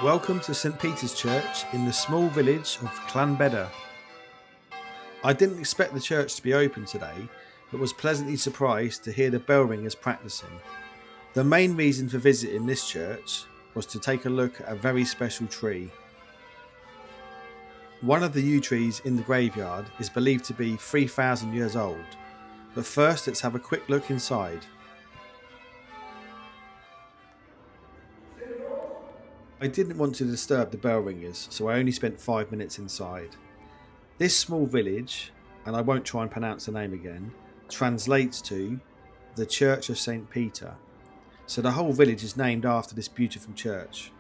Welcome to St Peter's Church in the small village of Llanbedr. I didn't expect the church to be open today, but was pleasantly surprised to hear the bell ringers practising. The main reason for visiting this church was to take a look at a very special tree. One of the yew trees in the graveyard is believed to be 3,000 years old, but first let's have a quick look inside. I didn't want to disturb the bell ringers, so I only spent 5 minutes inside. This small village, and I won't try and pronounce the name again, translates to the Church of St Peter. So the whole village is named after this beautiful church.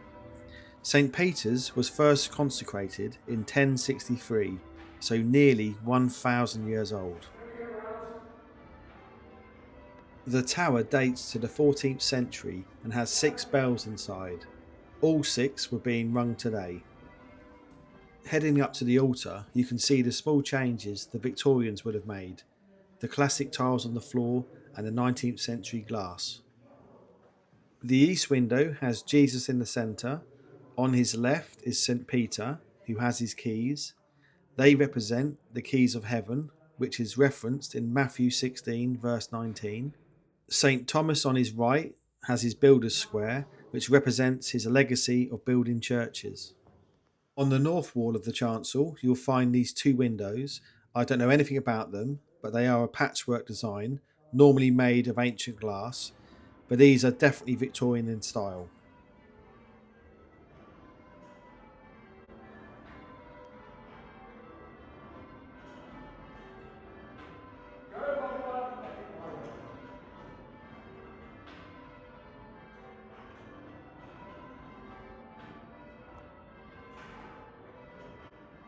St Peter's was first consecrated in 1063, so nearly 1,000 years old. The tower dates to the 14th century and has 6 bells inside. All 6 were being rung today. Heading up to the altar, you can see the small changes the Victorians would have made, the classic tiles on the floor and the 19th century glass. The east window has Jesus in the centre. On his left is St Peter, who has his keys. They represent the keys of heaven, which is referenced in Matthew 16 verse 19. St Thomas on his right has his builder's square, which represents his legacy of building churches. On the north wall of the chancel, you'll find these 2 windows. I don't know anything about them, but they are a patchwork design, normally made of ancient glass, but these are definitely Victorian in style.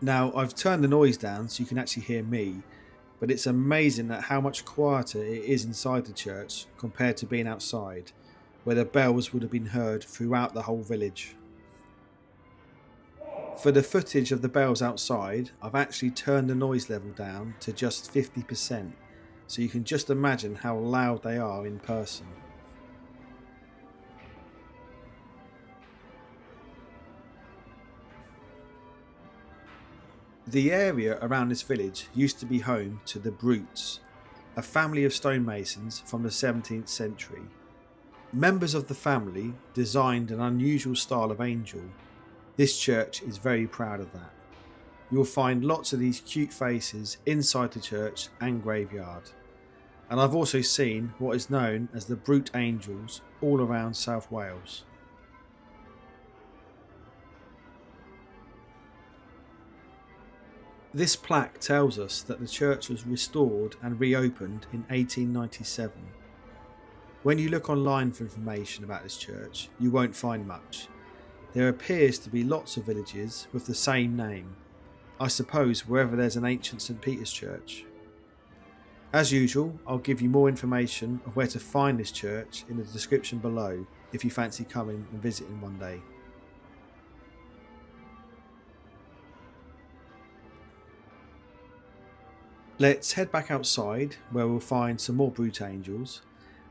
Now, I've turned the noise down so you can actually hear me, but it's amazing at how much quieter it is inside the church compared to being outside, where the bells would have been heard throughout the whole village. For the footage of the bells outside, I've actually turned the noise level down to just 50%, so you can just imagine how loud they are in person. The area around this village used to be home to the Predates, a family of stonemasons from the 17th century. Members of the family designed an unusual style of angel. This church is very proud of that. You'll find lots of these cute faces inside the church and graveyard. And I've also seen what is known as the Brute Angels all around South Wales. This plaque tells us that the church was restored and reopened in 1897. When you look online for information about this church, you won't find much. There appears to be lots of villages with the same name, I suppose wherever there's an ancient St Peter's church. As usual, I'll give you more information of where to find this church in the description below if you fancy coming and visiting one day. Let's head back outside where we'll find some more brute angels,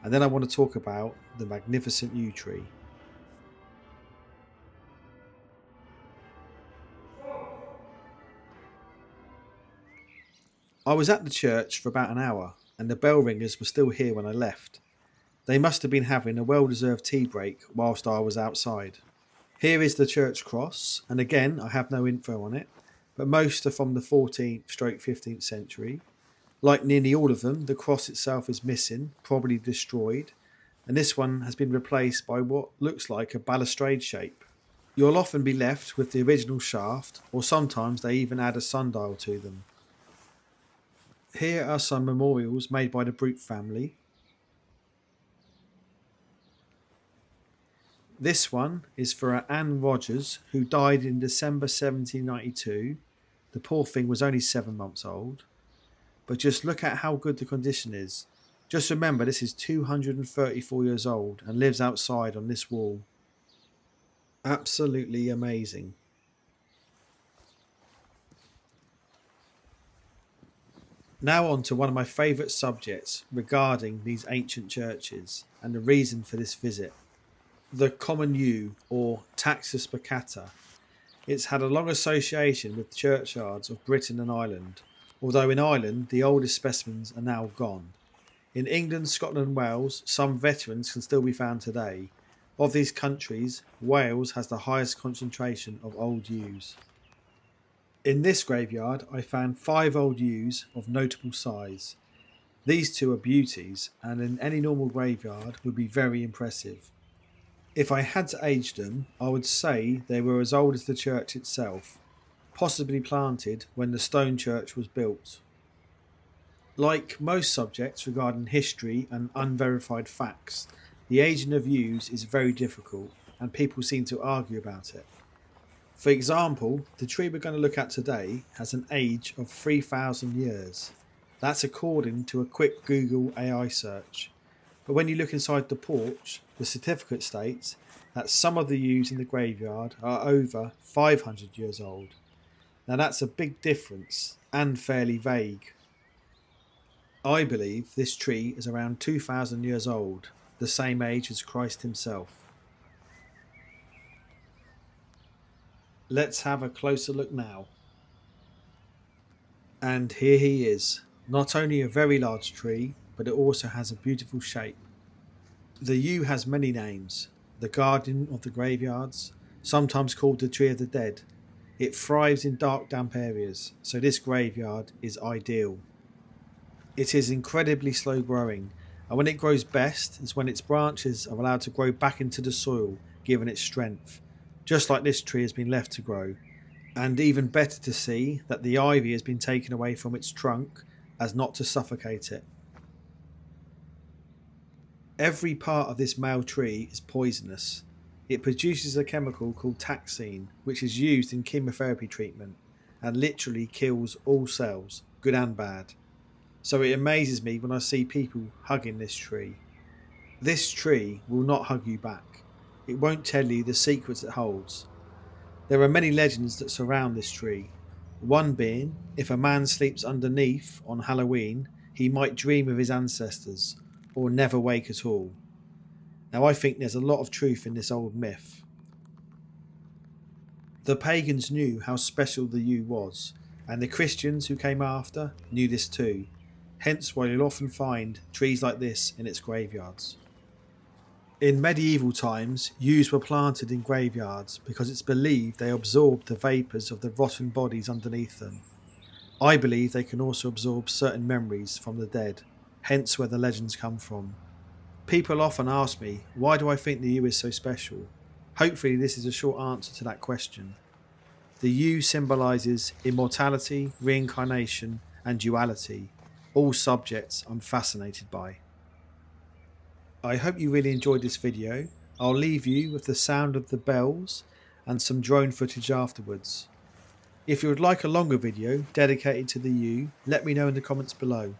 and then I want to talk about the magnificent yew tree. I was at the church for about an hour and the bell ringers were still here when I left. They must have been having a well-deserved tea break whilst I was outside. Here is the church cross, and again I have no info on it, but most are from the 14th/15th century. Like nearly all of them, the cross itself is missing, probably destroyed, and this one has been replaced by what looks like a balustrade shape. You'll often be left with the original shaft, or sometimes they even add a sundial to them. Here are some memorials made by the Brute family. This one is for Anne Rogers, who died in December 1792. The poor thing was only 7 months old. But just look at how good the condition is. Just remember this is 234 years old and lives outside on this wall. Absolutely amazing. Now on to one of my favourite subjects regarding these ancient churches and the reason for this visit. The common yew, or Taxus baccata. It's had a long association with churchyards of Britain and Ireland, although in Ireland the oldest specimens are now gone. In England, Scotland and Wales, some veterans can still be found today. Of these countries, Wales has the highest concentration of old yews. In this graveyard, I found 5 old yews of notable size. These 2 are beauties, and in any normal graveyard would be very impressive. If I had to age them, I would say they were as old as the church itself, possibly planted when the stone church was built. Like most subjects regarding history and unverified facts, the aging of yews is very difficult, and people seem to argue about it. For example, the tree we're going to look at today has an age of 3,000 years. That's according to a quick Google AI search. But when you look inside the porch, the certificate states that some of the yews in the graveyard are over 500 years old. Now that's a big difference and fairly vague. I believe this tree is around 2,000 years old, the same age as Christ himself. Let's have a closer look now. And here he is. Not only a very large tree, but it also has a beautiful shape. The yew has many names. The guardian of the graveyards, sometimes called the tree of the dead. It thrives in dark, damp areas, so this graveyard is ideal. It is incredibly slow growing, and when it grows best is when its branches are allowed to grow back into the soil, given its strength, just like this tree has been left to grow. And even better to see that the ivy has been taken away from its trunk as not to suffocate it. Every part of this male tree is poisonous. It produces a chemical called taxine, which is used in chemotherapy treatment and literally kills all cells, good and bad. So it amazes me when I see people hugging this tree. This tree will not hug you back. It won't tell you the secrets it holds. There are many legends that surround this tree. One being, if a man sleeps underneath on Halloween, he might dream of his ancestors, or never wake at all. Now I think there's a lot of truth in this old myth. The pagans knew how special the yew was, and the Christians who came after knew this too, hence why you'll often find trees like this in its graveyards. In medieval times, yews were planted in graveyards because it's believed they absorbed the vapours of the rotten bodies underneath them. I believe they can also absorb certain memories from the dead, hence where the legends come from. People often ask me, why do I think the yew is so special? Hopefully this is a short answer to that question. The yew symbolises immortality, reincarnation and duality, all subjects I'm fascinated by. I hope you really enjoyed this video. I'll leave you with the sound of the bells and some drone footage afterwards. If you would like a longer video dedicated to the yew, let me know in the comments below.